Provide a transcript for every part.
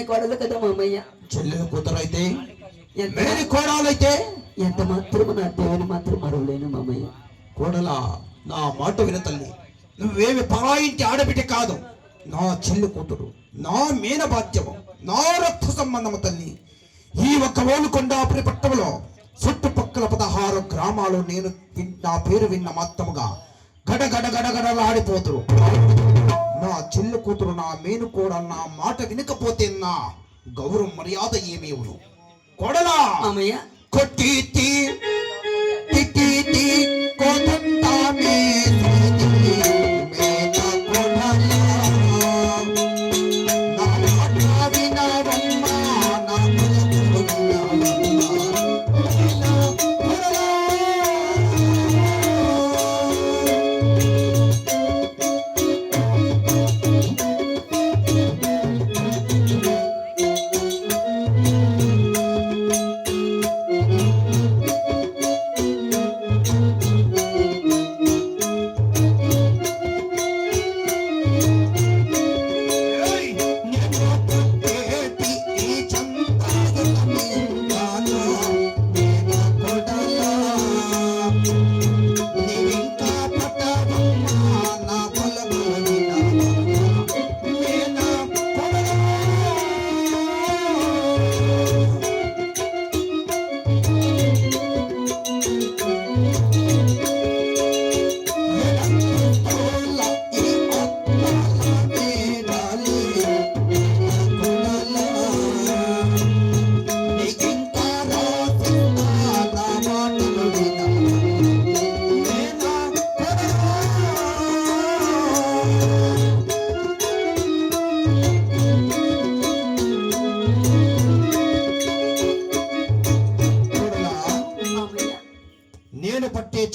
కోడలు కదా మామయ్య. చెల్లెలు కూతురైతే మేని కోడలైతే ఎంత మాత్రము నా దేవుని మాత్రం మరవలేను మామయ్య. కోడలా నా మాట విన తల్లి. నువ్వేమి పరాయింటి ఆడబిడ్డ కాదు, నా చెల్లి కూతురు, నా మీన బాధ్యము, నా రక్త సంబంధము తల్లి. ఈ ఒక్క ఓలుకొండాపురి పట్టణంలో చుట్టుపక్కల 16 గ్రామాలు నేను నా పేరు విన్న మాత్రముగా గడగడ గడగడలాడిపోతురు. నా చెల్లి కూతురు, నా మేను కూడా నా మాట వినకపోతే నా గౌరవ మర్యాద ఏమేవును. కొడలా కొట్టి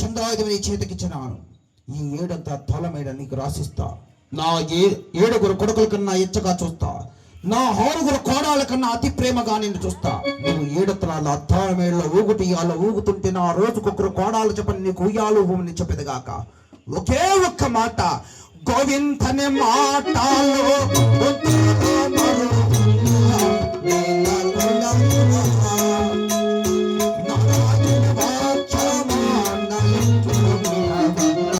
చంద్రాయుధం చేతికిచ్చినాను. ఈ ఏడంతా తలమేడ నీకు రాసిస్తా. నా 7 కొడుకుల కన్నా ఎచ్చగా చూస్తా. నా 6 కోడాల కన్నా అతి ప్రేమగా నేను చూస్తా. నువ్వు 7 తలాల తలమేడలో ఊగుటియాలో ఊగుతుంటే నా రోజుకొకరు కోడాలు చెప్పని నీకు ఉయ్యాలు భూమిని చెప్పేదిగాక. ఒకే ఒక్క మాట, గోవిందనే మాటలో